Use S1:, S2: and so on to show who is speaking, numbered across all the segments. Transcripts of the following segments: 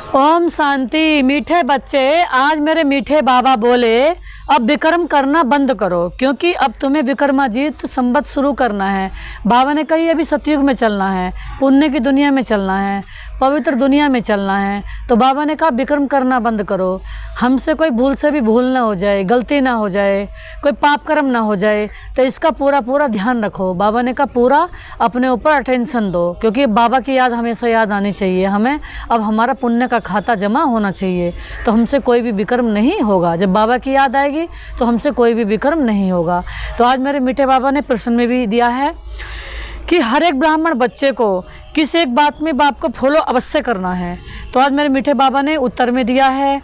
S1: ओम शांति। मीठे बच्चे, आज मेरे मीठे बाबा बोले अब विक्रम करना बंद करो, क्योंकि अब तुम्हें विक्रमाजीत संवत शुरू करना है। बाबा ने कही अभी सतयुग में चलना है, पुण्य की दुनिया में चलना है, पवित्र दुनिया में चलना है। तो बाबा ने कहा विक्रम करना बंद करो। हमसे कोई भूल से भी भूल ना हो जाए, गलती ना हो जाए, कोई पाप कर्म ना हो जाए, तो इसका पूरा पूरा ध्यान रखो। बाबा ने कहा पूरा अपने ऊपर अटेंशन दो, क्योंकि बाबा की याद हमेशा याद आनी चाहिए हमें। अब हमारा पुण्य का खाता जमा होना चाहिए, तो हमसे कोई भी विक्रम नहीं होगा। जब बाबा की याद आएगी तो हमसे कोई भी विक्रम नहीं होगा। तो आज मेरे मीठे बाबा ने प्रश्न में भी दिया है कि हर एक ब्राह्मण बच्चे को किस एक बात में बाप को फॉलो अवश्य करना है। तो आज मेरे मीठे बाबा ने उत्तर में दिया है,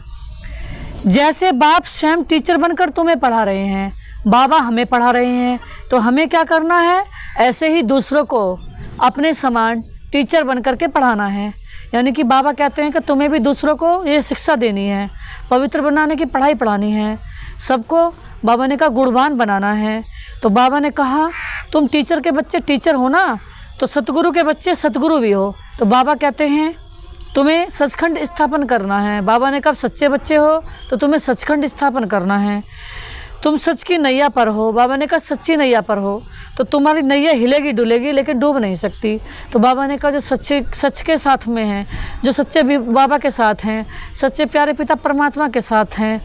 S1: जैसे बाप स्वयं टीचर बनकर तुम्हें पढ़ा रहे हैं, बाबा हमें पढ़ा रहे हैं, तो हमें क्या करना है, ऐसे ही दूसरों को अपने समान टीचर बनकर के पढ़ाना है। यानी कि बाबा कहते हैं कि तुम्हें भी दूसरों को ये शिक्षा देनी है, पवित्र बनाने की पढ़ाई पढ़ानी है, सबको बाबा ने कहा गुणवान बनाना है। तो बाबा ने कहा तुम टीचर के बच्चे टीचर हो ना, तो सतगुरु के बच्चे सतगुरु भी हो। तो बाबा कहते हैं तुम्हें सचखंड स्थापन करना है। बाबा ने कहा सच्चे बच्चे हो तो तुम्हें सचखंड स्थापन करना है। तुम सच की नैया पर हो, बाबा ने कहा सच्ची नैया पर हो, तो तुम्हारी नैया हिलेगी डुलेगी लेकिन डूब नहीं सकती। तो बाबा ने कहा जो सच के साथ में हैं, जो सच्चे बाबा के साथ हैं, सच्चे प्यारे पिता परमात्मा के साथ हैं,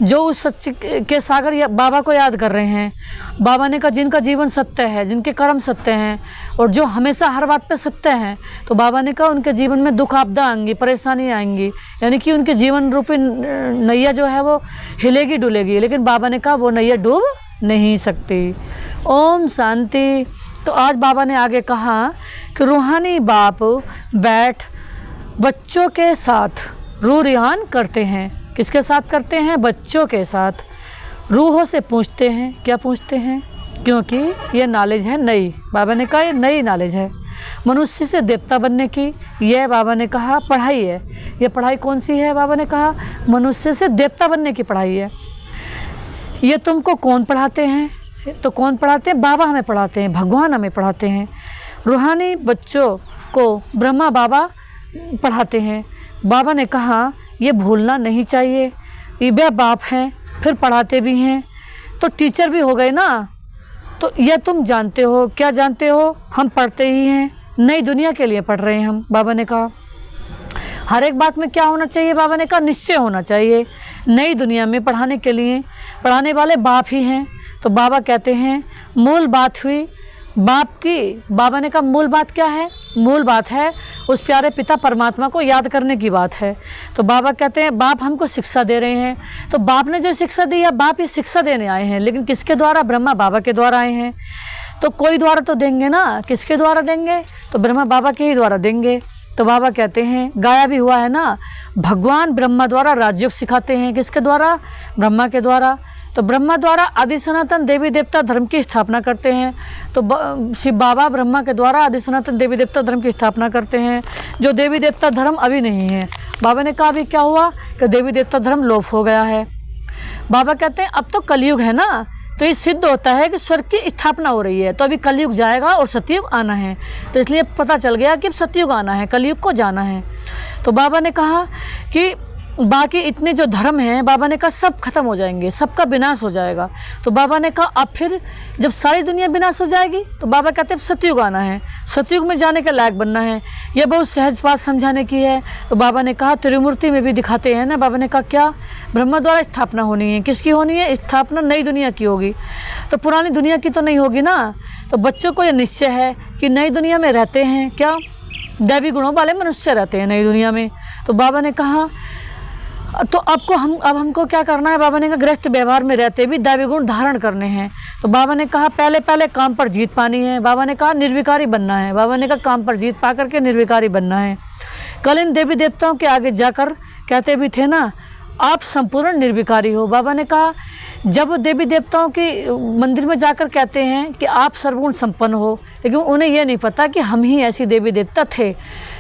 S1: जो उस सच के सागर बाबा को याद कर रहे हैं, बाबा ने कहा जिनका जीवन सत्य है, जिनके कर्म सत्य हैं और जो हमेशा हर बात पे सत्य हैं, तो बाबा ने कहा उनके जीवन में दुख आपदा आएंगी, परेशानी आएंगी, यानी कि उनके जीवन रूपी नैया जो है वो हिलेगी डुलेगी, लेकिन बाबा ने कहा वो नैया डूब नहीं सकती। ओम शांति। तो आज बाबा ने आगे कहा कि रूहानी बाप बैठ बच्चों के साथ रूह रिहान करते हैं। किसके साथ करते हैं? बच्चों के साथ। रूहों से पूछते हैं। क्या पूछते हैं? क्योंकि ये नॉलेज है नई। बाबा ने कहा ये नई नॉलेज है, मनुष्य से देवता बनने की। यह बाबा ने कहा पढ़ाई है। ये पढ़ाई कौन सी है? बाबा ने कहा मनुष्य से देवता बनने की पढ़ाई है। ये तुमको कौन पढ़ाते हैं? तो कौन पढ़ाते हैं? बाबा हमें पढ़ाते हैं, भगवान हमें पढ़ाते हैं। रूहानी बच्चों को ब्रह्मा बाबा पढ़ाते हैं। बाबा ने कहा ये भूलना नहीं चाहिए, ये वे बाप हैं फिर पढ़ाते भी हैं, तो टीचर भी हो गए ना। तो यह तुम जानते हो। क्या जानते हो? हम पढ़ते ही हैं, नई दुनिया के लिए पढ़ रहे हैं हम। बाबा ने कहा हर एक बात में क्या होना चाहिए? बाबा ने कहा निश्चय होना चाहिए। नई दुनिया में पढ़ाने के लिए पढ़ाने वाले बाप ही हैं। तो बाबा कहते हैं मूल बात हुई बाप की। बाबा ने कहा मूल बात क्या है? मूल बात है उस प्यारे पिता परमात्मा को याद करने की बात है। तो बाबा कहते हैं बाप हमको शिक्षा दे रहे हैं, तो बाप ने जो शिक्षा दी है, बाप ये शिक्षा देने आए हैं, लेकिन किसके द्वारा? ब्रह्मा बाबा के द्वारा आए हैं। तो कोई द्वारा तो देंगे ना, किसके द्वारा देंगे? तो ब्रह्मा बाबा के ही द्वारा देंगे। तो बाबा कहते हैं गाया भी हुआ है ना, भगवान ब्रह्मा द्वारा राजयोग सिखाते हैं। किसके द्वारा? ब्रह्मा के द्वारा। तो ब्रह्मा द्वारा आदि सनातन देवी देवता धर्म की स्थापना करते हैं। तो शिव बाबा ब्रह्मा के द्वारा आदि सनातन देवी देवता धर्म की स्थापना करते हैं, जो देवी देवता धर्म अभी नहीं है। बाबा ने कहा अभी क्या हुआ कि देवी देवता धर्म लोप हो गया है। बाबा कहते हैं अब तो कलयुग है ना, तो ये सिद्ध होता है कि स्वर्ग की स्थापना हो रही है, तो अभी कलयुग जाएगा और सतयुग आना है। तो इसलिए पता चल गया कि अब सतयुग आना है, कलयुग को जाना है। तो बाबा ने कहा कि बाकी इतने जो धर्म हैं, बाबा ने कहा सब खत्म हो जाएंगे, सबका विनाश हो जाएगा। तो बाबा ने कहा अब फिर जब सारी दुनिया विनाश हो जाएगी, तो बाबा कहते हैं सतयुग आना है, सतयुग में जाने के लायक बनना है। यह बहुत सहज बात समझाने की है। तो बाबा ने कहा त्रिमूर्ति में भी दिखाते हैं ना। बाबा ने कहा क्या? ब्रह्मा द्वारा स्थापना होनी है। किसकी होनी है? स्थापना नई दुनिया की होगी, तो पुरानी दुनिया की तो नहीं होगी ना। तो बच्चों को यह निश्चय है कि नई दुनिया में रहते हैं, क्या दैवी गुणों वाले मनुष्य रहते हैं नई दुनिया में। तो बाबा ने कहा तो अब हमको क्या करना है? बाबा ने कहा गृहस्थ व्यवहार में रहते भी दैवी गुण धारण करने हैं। तो बाबा ने कहा पहले काम पर जीत पानी है। बाबा ने कहा निर्विकारी बनना है। बाबा ने कहा काम पर जीत पा करके निर्विकारी बनना है। कल इन देवी देवताओं के आगे जाकर कहते भी थे ना आप संपूर्ण निर्विकारी हो। बाबा ने कहा जब देवी देवताओं के मंदिर में जाकर कहते हैं कि आप सर्वगुण संपन्न हो, लेकिन उन्हें यह नहीं पता कि हम ही ऐसी देवी देवता थे।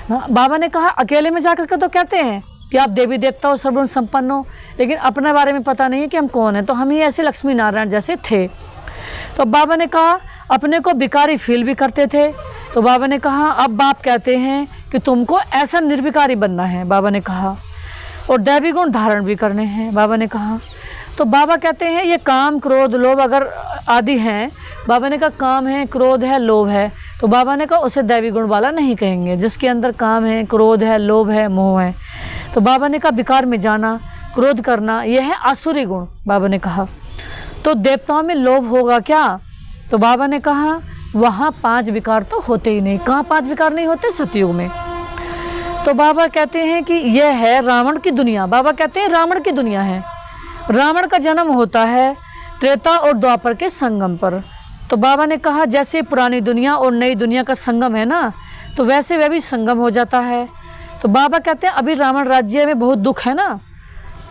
S1: बाबा ने कहा अकेले में जाकर के तो कहते हैं कि आप देवी देवता हो, सर्वगुण संपन्न हो, लेकिन अपने बारे में पता नहीं है कि हम कौन हैं, तो हम ही ऐसे लक्ष्मी नारायण जैसे थे। तो बाबा ने कहा अपने को भिखारी फील भी करते थे। तो बाबा ने कहा अब बाप कहते हैं कि तुमको ऐसा निर्विकारी बनना है, बाबा ने कहा, और दैवी गुण धारण भी करने हैं, बाबा ने कहा। तो बाबा कहते हैं ये काम क्रोध लोभ अगर आदि हैं, बाबा ने कहा काम है, क्रोध है, लोभ है, तो बाबा ने कहा उसे दैवी गुण वाला नहीं कहेंगे। जिसके अंदर काम है, क्रोध है, लोभ है, मोह है, तो बाबा ने कहा विकार में जाना, क्रोध करना, यह है आसुरी गुण, बाबा ने कहा। तो देवताओं में लोभ होगा क्या? तो बाबा ने कहा वहाँ 5 विकार तो होते ही नहीं। कहाँ 5 विकार नहीं होते? सतयुग में। तो बाबा कहते हैं कि यह है रावण की दुनिया। बाबा कहते हैं रावण की दुनिया है। रावण का जन्म होता है त्रेता और द्वापर के संगम पर। तो बाबा ने कहा जैसे पुरानी दुनिया और नई दुनिया का संगम है ना, तो वैसे वह भी संगम हो जाता है। तो बाबा कहते हैं अभी रावण राज्य में बहुत दुख है ना,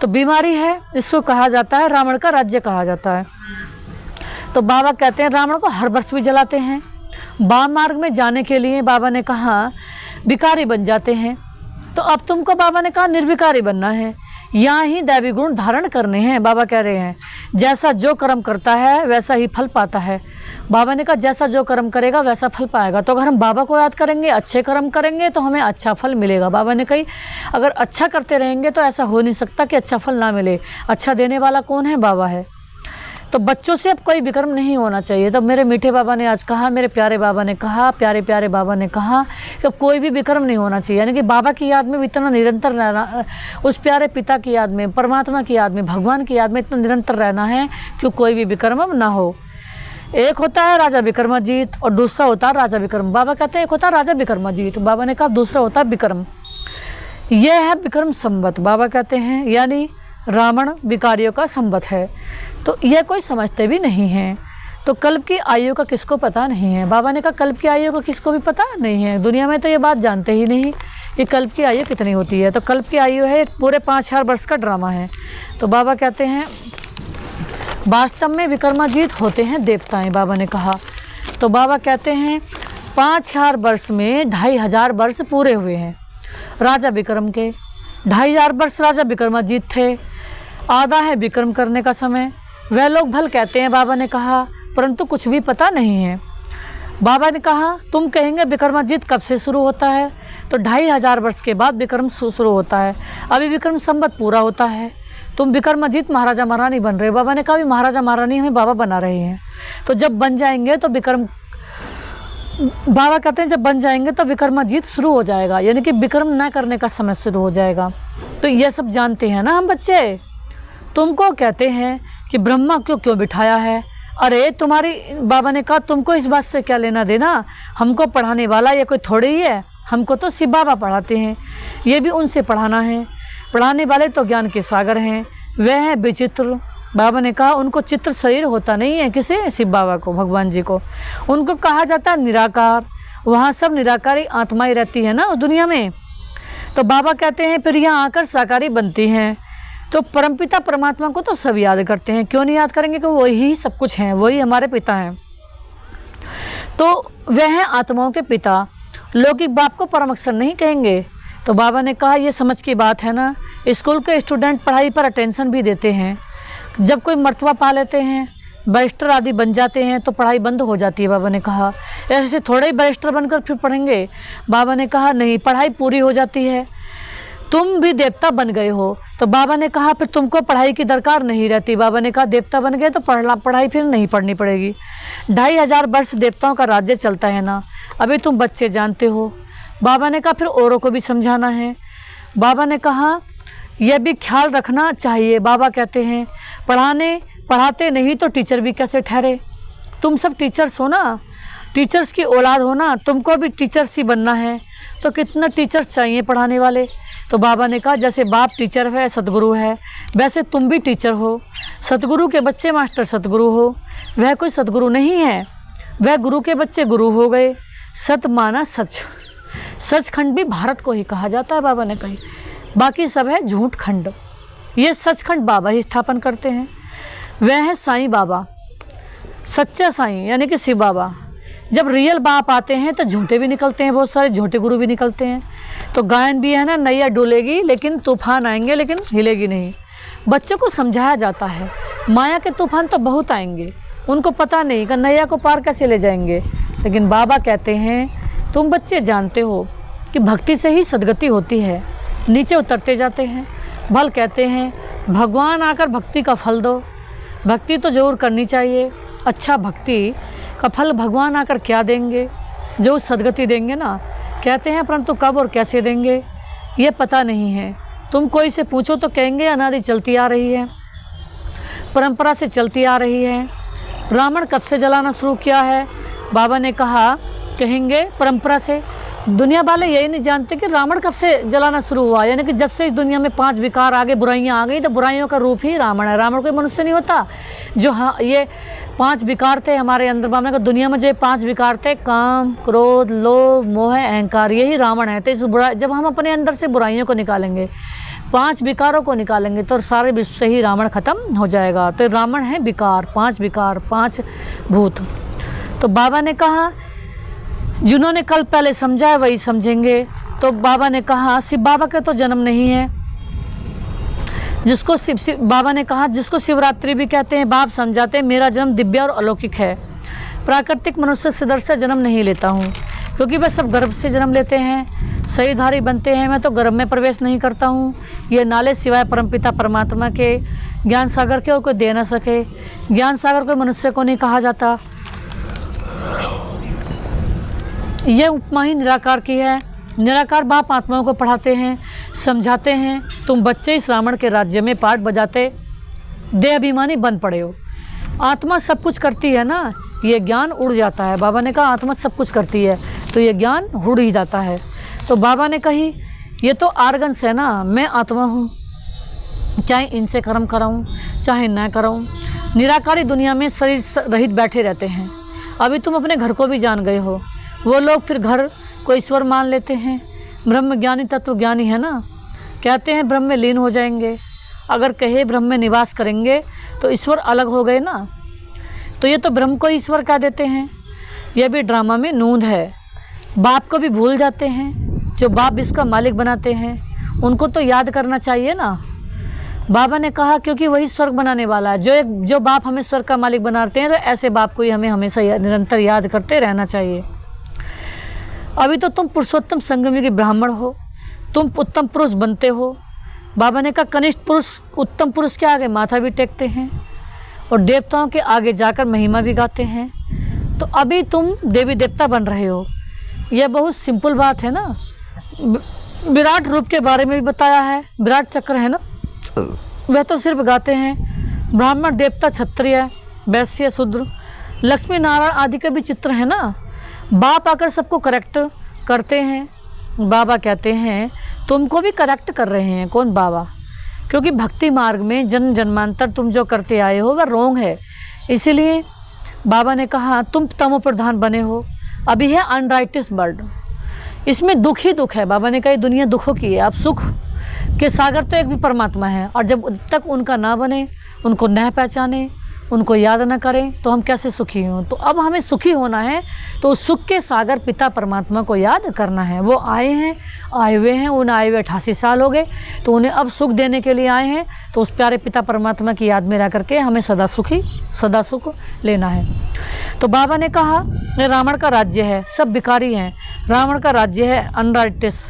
S1: तो बीमारी है, इसको कहा जाता है रावण का राज्य कहा जाता है। तो बाबा कहते हैं रावण को हर वर्ष भी जलाते हैं। वाम मार्ग में जाने के लिए बाबा ने कहा भिखारी बन जाते हैं। तो अब तुमको बाबा ने कहा निर्विकारी बनना है, यहाँ ही दैवी गुण धारण करने हैं। बाबा कह रहे हैं जैसा जो कर्म करता है वैसा ही फल पाता है। बाबा ने कहा जैसा जो कर्म करेगा वैसा फल पाएगा। तो अगर हम बाबा को याद करेंगे, अच्छे कर्म करेंगे, तो हमें अच्छा फल मिलेगा। बाबा ने कही अगर अच्छा करते रहेंगे तो ऐसा हो नहीं सकता कि अच्छा फल ना मिले। अच्छा देने वाला कौन है? बाबा है। तो बच्चों से अब कोई विक्रम नहीं होना चाहिए। तब मेरे मीठे बाबा ने आज कहा, मेरे प्यारे बाबा ने कहा, प्यारे प्यारे बाबा ने कहा कि अब कोई भी विक्रम नहीं होना चाहिए। यानी कि बाबा की याद में इतना निरंतर रहना, उस प्यारे पिता की याद में, परमात्मा की याद में, भगवान की याद में इतना निरंतर रहना है कि कोई भी विक्रम अब ना हो। एक होता है राजा विक्रमाजीत और दूसरा होता है राजा विक्रम। बाबा कहते हैं एक होता है राजा विक्रमाजीत, बाबा ने कहा दूसरा होता है विक्रम। यह है विक्रम संवत। बाबा कहते हैं यानी रावण विकारियों का संवत है। तो यह कोई समझते भी नहीं हैं। तो कल्प की आयु का किसको पता नहीं है? बाबा ने कहा कल्प की आयु का किसको भी पता नहीं है। दुनिया में तो ये बात जानते ही नहीं कि कल्प की आयु कितनी होती है। तो कल्प की आयु है पूरे 5000 वर्ष का ड्रामा है। तो बाबा कहते हैं वास्तव में विक्रमाजीत होते हैं देवताएं, बाबा ने कहा। तो बाबा कहते हैं 5000 वर्ष में 2500 वर्ष पूरे हुए हैं राजा विक्रम के। 2500 वर्ष राजा विक्रमाजीत थे। आधा है विक्रम करने का समय। वह लोग भल कहते हैं, बाबा ने कहा, परंतु कुछ भी पता नहीं है। बाबा ने कहा तुम कहेंगे विक्रमाजीत कब से शुरू होता है? तो 2500 वर्ष के बाद विक्रम शुरू होता है। अभी विक्रम संवत पूरा होता है। तुम विक्रमाजीत महाराजा महारानी बन रहे हो। बाबा ने कहा भी महाराजा महारानी हमें बाबा बना रहे हैं। तो जब बन जाएंगे तो विक्रम, बाबा कहते हैं जब बन जाएंगे तो विक्रमाजीत शुरू हो जाएगा, यानी कि विक्रम न करने का समय शुरू हो जाएगा। तो ये सब जानते हैं ना हम बच्चे। तुमको कहते हैं कि ब्रह्मा क्यों बिठाया है? अरे तुम्हारी, बाबा ने कहा तुमको इस बात से क्या लेना देना? हमको पढ़ाने वाला ये कोई थोड़े ही है। हमको तो शिव बाबा पढ़ाते हैं, ये भी उनसे पढ़ाना है। पढ़ाने वाले तो ज्ञान के सागर हैं, वह हैं विचित्र। बाबा ने कहा उनको चित्र शरीर होता नहीं है। किसे? शिव बाबा को, भगवान जी को। उनको कहा जाता है निराकार। वहाँ सब निराकारी आत्माएं रहती है ना उस दुनिया में। तो बाबा कहते हैं फिर यहाँ आकर साकारी बनती हैं। तो परमपिता परमात्मा को तो सब याद करते हैं। क्यों नहीं याद करेंगे? कि वही सब कुछ हैं, वही हमारे पिता हैं। तो वह हैं आत्माओं के पिता। लौकिक बाप को परम अक्षर नहीं कहेंगे। तो बाबा ने कहा ये समझ की बात है ना। स्कूल के स्टूडेंट पढ़ाई पर अटेंशन भी देते हैं। जब कोई मर्तबा पा लेते हैं, बैरिस्टर आदि बन जाते हैं, तो पढ़ाई बंद हो जाती है। बाबा ने कहा ऐसे थोड़े ही बैरिस्टर बनकर फिर पढ़ेंगे। बाबा ने कहा नहीं, पढ़ाई पूरी हो जाती है। तुम भी देवता बन गए हो। तो बाबा ने कहा फिर तुमको पढ़ाई की दरकार नहीं रहती। बाबा ने कहा देवता बन गए तो पढ़ाई फिर नहीं पढ़नी पड़ेगी। 2500 वर्ष देवताओं का राज्य चलता है ना, अभी तुम बच्चे जानते हो। बाबा ने कहा फिर औरों को भी समझाना है। बाबा ने कहा यह भी ख्याल रखना चाहिए। बाबा कहते हैं पढ़ाते नहीं तो टीचर भी कैसे ठहरे? तुम सब टीचर्स हो ना, टीचर्स की औलाद हो ना, तुमको भी टीचर्स ही बनना है। तो कितना टीचर्स चाहिए पढ़ाने वाले? तो बाबा ने कहा जैसे बाप टीचर है, सतगुरु है, वैसे तुम भी टीचर हो। सतगुरु के बच्चे मास्टर सतगुरु हो। वह कोई सतगुरु नहीं है, वह गुरु के बच्चे गुरु हो गए। सत माना सच, सचखंड भी भारत को ही कहा जाता है। बाबा ने कही बाकी सब है झूठ खंड। ये सचखंड बाबा ही स्थापन करते हैं। वह है साईं बाबा, सच्चा साईं यानी कि शिव बाबा। जब रियल बाप आते हैं तो झूठे भी निकलते हैं, बहुत सारे झूठे गुरु भी निकलते हैं। तो गायन भी है ना, नैया डुलेगी लेकिन तूफान आएंगे लेकिन हिलेगी नहीं। बच्चों को समझाया जाता है माया के तूफान तो बहुत आएंगे, उनको पता नहीं कि नैया को पार कैसे ले जाएंगे। लेकिन बाबा कहते हैं तुम बच्चे जानते हो कि भक्ति से ही सद्गति होती है। नीचे उतरते जाते हैं। भल कहते हैं भगवान आकर भक्ति का फल दो। भक्ति तो ज़रूर करनी चाहिए। अच्छा, भक्ति का फल भगवान आकर क्या देंगे? जो सद्गति देंगे ना, कहते हैं, परंतु कब और कैसे देंगे ये पता नहीं है। तुम कोई से पूछो तो कहेंगे अनादि चलती आ रही है, परंपरा से चलती आ रही है। रावण कब से जलाना शुरू किया है? बाबा ने कहा, कहेंगे परंपरा से। दुनिया वाले यही नहीं जानते कि रावण कब से जलाना शुरू हुआ, यानी कि जब से इस दुनिया में 5 विकार आ गए, बुराइयां आ गई, तो बुराइयों का रूप ही रावण है। रावण कोई मनुष्य नहीं होता। जो हाँ, ये 5 विकार थे हमारे अंदर, बाबा ने कहा दुनिया में जो 5 विकार थे, काम, क्रोध, लोभ, मोह, अहंकार, यही रावण है। तो इस बुराई, जब हम अपने अंदर से बुराइयों को निकालेंगे, 5 विकारों को निकालेंगे, तो सारे विश्व से ही रावण खत्म हो जाएगा। तो रावण है विकार, 5 भूत। तो बाबा ने कहा जिन्होंने कल पहले समझा है वही समझेंगे। तो बाबा ने कहा शिव बाबा का तो जन्म नहीं है। जिसको बाबा ने कहा जिसको शिवरात्रि भी कहते हैं, बाप समझाते हैं मेरा जन्म दिव्य और अलौकिक है। प्राकृतिक मनुष्य सिदर से जन्म नहीं लेता हूँ, क्योंकि वे सब गर्भ से जन्म लेते हैं, शरीरधारी बनते हैं। मैं तो गर्भ में प्रवेश नहीं करता हूँ। ये नाले सिवाय परमपिता परमात्मा के ज्ञान सागर के कोई दे न सके। ज्ञान सागर कोई मनुष्य को नहीं कहा जाता। यह उपमा ही निराकार की है। निराकार बाप आत्माओं को पढ़ाते हैं, समझाते हैं। तुम बच्चे इस रावण के राज्य में पाठ बजाते देह अभिमानी बन पड़े हो। आत्मा सब कुछ करती है ना, ये ज्ञान उड़ जाता है। बाबा ने कहा आत्मा सब कुछ करती है, तो ये ज्ञान उड़ ही जाता है। तो बाबा ने कही ये तो आर्गन्स है ना, मैं आत्मा हूँ, चाहे इनसे कर्म कराऊँ चाहे न कराऊँ। निराकारी दुनिया में शरीर रहित बैठे रहते हैं। अभी तुम अपने घर को भी जान गए हो। वो लोग फिर घर को ईश्वर मान लेते हैं। ब्रह्म ज्ञानी तत्व ज्ञानी है ना, कहते हैं ब्रह्म में लीन हो जाएंगे। अगर कहे ब्रह्म में निवास करेंगे तो ईश्वर अलग हो गए ना, तो ये तो ब्रह्म को ईश्वर कह देते हैं। यह भी ड्रामा में नूंद है। बाप को भी भूल जाते हैं। जो बाप इसका मालिक बनाते हैं उनको तो याद करना चाहिए ना। बाबा ने कहा क्योंकि वही स्वर्ग बनाने वाला है। जो बाप हमें स्वर्ग का मालिक बनाते हैं, तो ऐसे बाप को ही हमें हमेशा निरंतर याद करते रहना चाहिए। अभी तो तुम पुरुषोत्तम संगम के ब्राह्मण हो, तुम उत्तम पुरुष बनते हो। बाबा ने कहा कनिष्ठ पुरुष उत्तम पुरुष के आगे माथा भी टेकते हैं और देवताओं के आगे जाकर महिमा भी गाते हैं। तो अभी तुम देवी देवता बन रहे हो। यह बहुत सिंपल बात है ना। विराट रूप के बारे में भी बताया है। विराट चक्र है ना, वह तो सिर्फ गाते हैं। ब्राह्मण, देवता, क्षत्रिय, वैश्य, शूद्र, लक्ष्मी नारायण आदि के भी चित्र है ना। बाप आकर सबको करेक्ट करते हैं। बाबा कहते हैं तुमको भी करेक्ट कर रहे हैं। कौन? बाबा। क्योंकि भक्ति मार्ग में जन्म जन्मांतर तुम जो करते आए हो वह रोंग है। इसीलिए बाबा ने कहा तुम तमो प्रधान बने हो। अभी है अनराइटियस वर्ल्ड, इसमें दुख ही दुख है। बाबा ने कहा दुनिया दुखों की है। अब सुख के सागर तो एक भी परमात्मा है, और जब तक उनका ना बने, उनको न पहचाने, उनको याद न करें, तो हम कैसे सुखी हों। तो अब हमें सुखी होना है तो सुख के सागर पिता परमात्मा को याद करना है। वो आए हुए हैं, उन्हें आए हुए 88 साल हो गए, तो उन्हें अब सुख देने के लिए आए हैं। तो उस प्यारे पिता परमात्मा की याद में रह करके हमें सदा सुख लेना है। तो बाबा ने कहा ये रावण का राज्य है, सब बिकारी हैं। रावण का राज्य है अनराइटिस,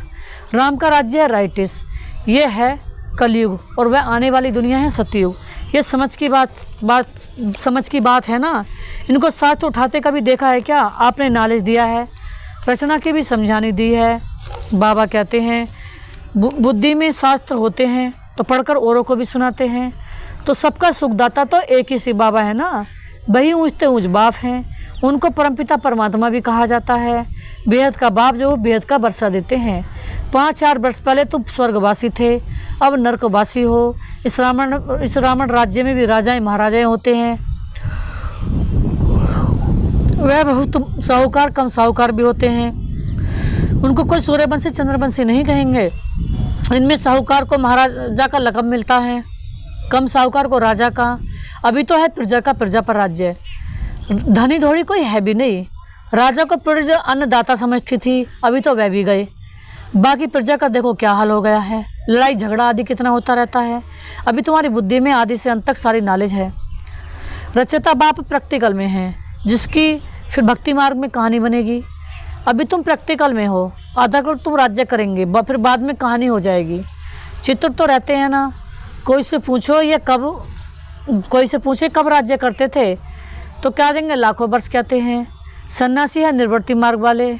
S1: राम का राज्य है राइटिस। ये है कलयुग और वह आने वाली दुनिया है सतयुग। ये समझ की बात है ना। इनको साथ उठाते कभी देखा है क्या? आपने नॉलेज दिया है, रचना की भी समझानी दी है। बाबा कहते हैं बुद्धि में शास्त्र होते हैं तो पढ़कर औरों को भी सुनाते हैं। तो सबका सुखदाता तो एक ही शिव बाबा है ना। वही ऊँचते ऊँच बाप हैं, उनको परमपिता परमात्मा भी कहा जाता है। बेहद का बाप जो बेहद का वर्षा देते हैं। 5-4 वर्ष पहले तुम स्वर्गवासी थे, अब नरकवासी हो। इस रावण राज्य में भी राजाएं महाराजाएं होते हैं। वह बहुत साहूकार कम साहूकार भी होते हैं। उनको कोई सूर्यवंशी चंद्रवंशी नहीं कहेंगे। इनमें साहूकार को महाराजा का लक़ब मिलता है, कम साहूकार को राजा का। अभी तो है प्रजा का प्रजा पर राज्य। धनी धोड़ी कोई है भी नहीं। राजा को प्रजा अन्नदाता समझती थी, अभी तो वह भी गए। बाकी प्रजा का देखो क्या हाल हो गया है। लड़ाई झगड़ा आदि कितना होता रहता है। अभी तुम्हारी बुद्धि में आदि से अंत तक सारी नॉलेज है। रचयिता बाप प्रैक्टिकल में है, जिसकी फिर भक्ति मार्ग में कहानी बनेगी। अभी तुम प्रैक्टिकल में हो, आधा करोड़ तुम राज्य करेंगे, फिर बाद में कहानी हो जाएगी। चित्र तो रहते हैं ना। कोई से पूछो ये कब, कोई से पूछे कब राज्य करते थे, तो क्या देंगे, लाखों वर्ष कहते हैं। सन्यासी है निर्वर्ती मार्ग वाले,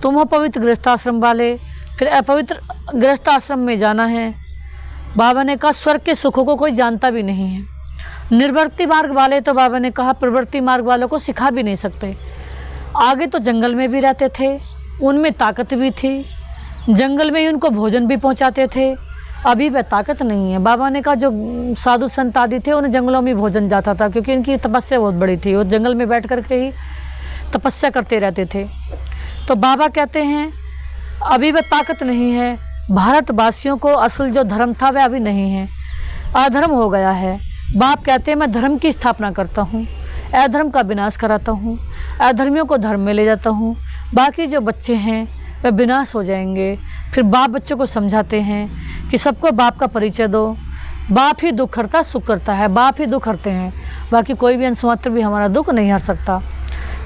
S1: तुम हो पवित्र गृहस्थाश्रम वाले, फिर अपवित्र गृहस्थाश्रम में जाना है। बाबा ने कहा स्वर्ग के सुखों को कोई जानता भी नहीं है। निर्वर्ती मार्ग वाले तो बाबा ने कहा प्रवृत्ति मार्ग वालों को सिखा भी नहीं सकते। आगे तो जंगल में भी रहते थे, उनमें ताकत भी थी, जंगल में ही उनको भोजन भी पहुंचाते थे। अभी वह ताकत नहीं है। बाबा ने कहा जो साधु संत आदि थे उन्हें जंगलों में भोजन जाता था, क्योंकि इनकी तपस्या बहुत बड़ी थी, वो जंगल में बैठ करके ही तपस्या करते रहते थे। तो बाबा कहते हैं अभी वह ताकत नहीं है। भारतवासियों को असल जो धर्म था वह अभी नहीं है, अधर्म हो गया है। बाप कहते हैं मैं धर्म की स्थापना करता हूँ, अधर्म का विनाश कराता हूँ, अधर्मियों को धर्म में ले जाता हूँ, बाकी जो बच्चे हैं वह विनाश हो जाएंगे। फिर बाप बच्चों को समझाते हैं कि सबको बाप का परिचय दो। बाप ही दुख हरता सुख करता है, बाप ही दुख हरते हैं, बाकी कोई भी अंशमात्र भी हमारा दुख नहीं हर सकता।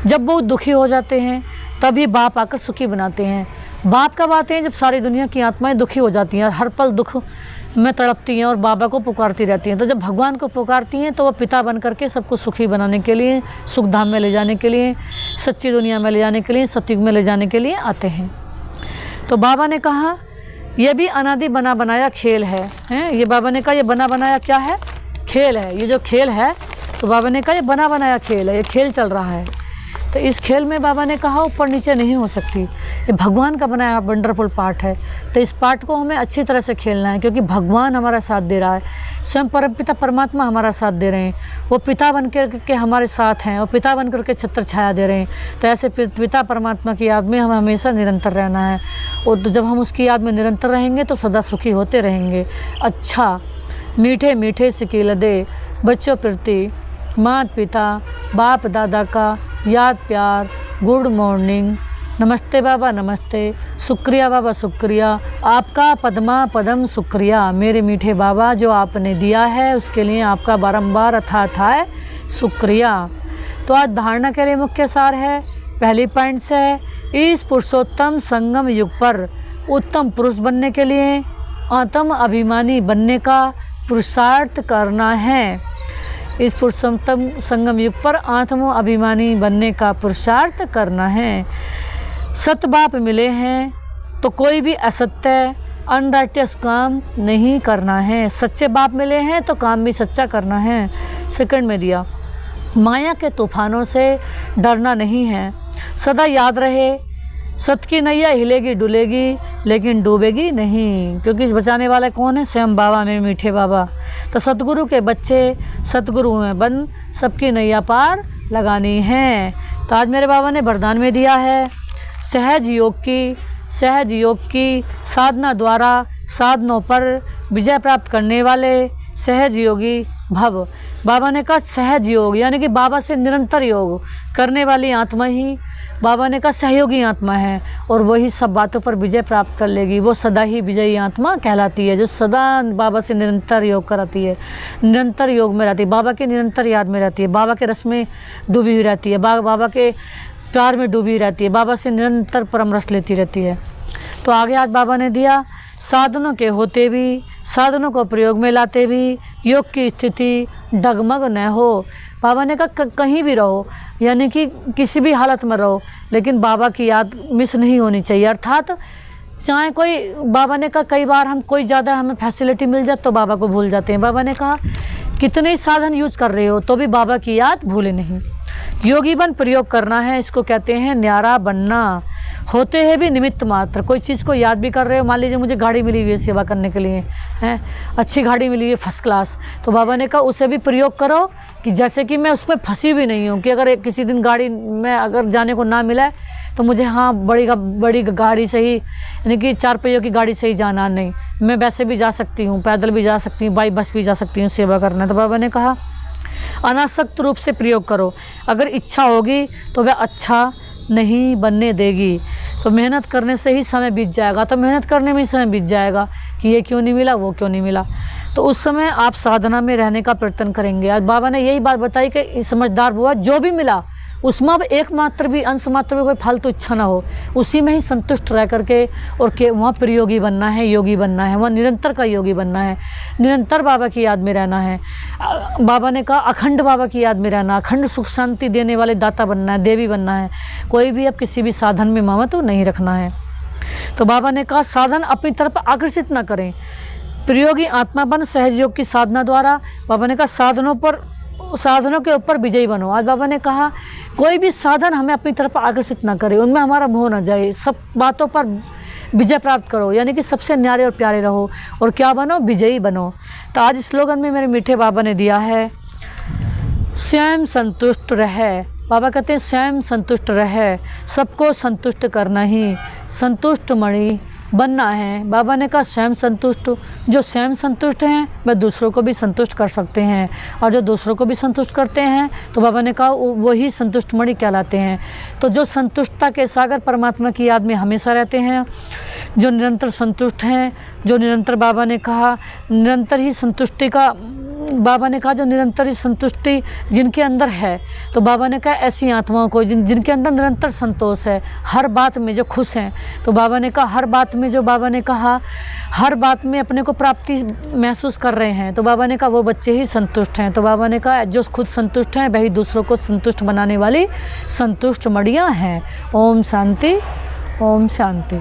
S1: जब वो दुखी हो जाते हैं तभी बाप आकर सुखी बनाते हैं। बाप कब आते हैं, जब सारी दुनिया की आत्माएं दुखी हो जाती हैं, हर पल दुख में तड़पती हैं और बाबा को पुकारती रहती हैं। तो जब भगवान को पुकारती हैं तो वो पिता बन करके सबको सुखी बनाने के लिए, सुख धाम में ले जाने के लिए, सच्ची दुनिया में ले जाने के लिए, सतयुग में ले जाने के लिए आते हैं। तो बाबा ने कहा यह भी अनादि बना बनाया खेल है, हैं? ये बाबा ने कहा ये बना बनाया क्या है, खेल है। ये जो खेल है, तो बाबा ने कहा ये बना बनाया खेल है, ये खेल चल रहा है। तो इस खेल में बाबा ने कहा ऊपर नीचे नहीं हो सकती, ये भगवान का बनाया वंडरफुल पार्ट है। तो इस पार्ट को हमें अच्छी तरह से खेलना है, क्योंकि भगवान हमारा साथ दे रहा है, स्वयं परमपिता परमात्मा हमारा साथ दे रहे हैं। वो पिता बन के हमारे साथ हैं, वो पिता बन करके छत्र छाया दे रहे हैं। तो ऐसे पिता परमात्मा की याद में हमें हमेशा निरंतर रहना है, और जब हम उसकी याद में निरंतर रहेंगे तो सदा सुखी होते रहेंगे। अच्छा मीठे मीठे सिकील दे बच्चों प्रति माता पिता बाप दादा का याद प्यार, गुड मॉर्निंग, नमस्ते बाबा नमस्ते, शुक्रिया बाबा शुक्रिया, आपका पद्मा पदम शुक्रिया। मेरे मीठे बाबा जो आपने दिया है उसके लिए आपका बारंबार अथाह शुक्रिया। तो आज धारणा के लिए मुख्य सार है, पहली पॉइंट है इस पुरुषोत्तम संगम युग पर उत्तम पुरुष बनने के लिए आत्म अभिमानी बनने का पुरुषार्थ करना है। इस पुरुषोत्तम संगम युग पर आत्म अभिमानी बनने का पुरुषार्थ करना है। सत्य बाप मिले हैं तो कोई भी असत्य अनराइटियस काम नहीं करना है। सच्चे बाप मिले हैं तो काम भी सच्चा करना है। सेकंड में दिया माया के तूफानों से डरना नहीं है। सदा याद रहे सत्य की नैया हिलेगी डुलेगी लेकिन डूबेगी नहीं, क्योंकि इस बचाने वाले कौन है, स्वयं बाबा मेरे मीठे बाबा। तो सतगुरु के बच्चे सतगुरु में बन सबकी नैया पार लगानी है। तो आज मेरे बाबा ने वरदान में दिया है सहज योग की साधना द्वारा साधनों पर विजय प्राप्त करने वाले सहज योगी भव। बाबा ने कहा सहज योग यानी कि बाबा से निरंतर योग करने वाली आत्मा ही बाबा ने कहा सहयोगी आत्मा है, और वही सब बातों पर विजय प्राप्त कर लेगी। वो सदा ही विजयी आत्मा कहलाती है, जो सदा बाबा से निरंतर योग कराती है, निरंतर योग में रहती है, बाबा के निरंतर याद में रहती है, बाबा के रस में डूबी हुई रहती है, बाबा के प्यार में डूबी हुई रहती है, बाबा से निरंतर परम रस लेती रहती है। तो आगे आज बाबा ने दिया साधनों के होते भी, साधनों को प्रयोग में लाते भी योग की स्थिति डगमग न हो। बाबा ने कहा कहीं भी रहो, यानी कि किसी भी हालत में रहो, लेकिन बाबा की याद मिस नहीं होनी चाहिए। अर्थात चाहे कोई, बाबा ने कहा कई बार हम कोई ज़्यादा हमें फैसिलिटी मिल जाए तो बाबा को भूल जाते हैं। बाबा ने कहा कितने ही साधन यूज कर रहे हो तो भी बाबा की याद भूले नहीं। योगी बन प्रयोग करना है, इसको कहते हैं न्यारा बनना। होते हैं भी निमित्त मात्र, कोई चीज़ को याद भी कर रहे हो, मान लीजिए मुझे गाड़ी मिली हुई है सेवा करने के लिए, हैं अच्छी गाड़ी मिली है फर्स्ट क्लास, तो बाबा ने कहा उसे भी प्रयोग करो कि जैसे कि मैं उसमें फंसी भी नहीं हूँ, कि अगर किसी दिन गाड़ी में अगर जाने को ना मिला तो मुझे हाँ बड़ी गाड़ी से ही, यानी कि 4 पहियों की गाड़ी से ही जाना नहीं, मैं वैसे भी जा सकती हूँ, पैदल भी जा सकती हूँ, बाई बस भी जा सकती हूँ सेवा करना। तो बाबा ने कहा अनासक्त रूप से प्रयोग करो, अगर इच्छा होगी तो वह अच्छा नहीं बनने देगी। तो मेहनत करने से ही समय बीत जाएगा, तो मेहनत करने में ही समय बीत जाएगा कि ये क्यों नहीं मिला, वो क्यों नहीं मिला। तो उस समय आप साधना में रहने का प्रयत्न करेंगे। आज बाबा ने यही बात बताई कि समझदार बुआ, जो भी मिला उसमें अब एक मात्र भी, अंश मात्र भी कोई फालतू इच्छा ना हो, उसी में ही संतुष्ट रह करके और के वहाँ प्रयोगी बनना है, योगी बनना है, वहाँ निरंतर का योगी बनना है, निरंतर बाबा की याद में रहना है। बाबा ने कहा अखंड बाबा की याद में रहना, अखंड सुख शांति देने वाले दाता बनना है, देवी बनना है। कोई भी अब किसी भी साधन में ममत्व नहीं रखना है। तो बाबा ने कहा साधन अपनी तरफ आकर्षित ना करें, प्रयोगी आत्मा बन सहज योग की साधना द्वारा। बाबा ने कहा साधनों के ऊपर विजयी बनो। आज बाबा ने कहा कोई भी साधन हमें अपनी तरफ आकर्षित ना करे, उनमें हमारा मोह ना जाए, सब बातों पर विजय प्राप्त करो, यानी कि सबसे न्यारे और प्यारे रहो और क्या बनो, विजयी बनो। तो आज स्लोगन में मेरे मीठे बाबा ने दिया है स्वयं संतुष्ट रहे। बाबा कहते हैं स्वयं संतुष्ट रहे, सबको संतुष्ट करना ही संतुष्ट मणि बनना है। बाबा ने कहा स्वयं संतुष्ट, जो स्वयं संतुष्ट हैं वह दूसरों को भी संतुष्ट कर सकते हैं, और जो दूसरों को भी संतुष्ट करते हैं तो बाबा ने कहा वही संतुष्ट मणि कहलाते हैं। तो जो संतुष्टता के सागर परमात्मा की याद में हमेशा रहते हैं, जो निरंतर संतुष्ट हैं, जो निरंतर बाबा ने कहा निरंतर ही संतुष्टि का, बाबा ने कहा जो निरंतर ही संतुष्टि जिनके अंदर है, तो बाबा ने कहा ऐसी आत्माओं को जिनके अंदर निरंतर संतोष है, हर बात में जो खुश हैं। तो बाबा ने कहा हर बात में, जो बाबा ने कहा हर बात में अपने को प्राप्ति महसूस कर रहे हैं, तो बाबा ने कहा वो बच्चे ही संतुष्ट हैं। तो बाबा ने कहा जो खुद संतुष्ट हैं वही दूसरों को संतुष्ट बनाने वाली संतुष्ट मणियाँ हैं। ओम शांति, ओम शांति।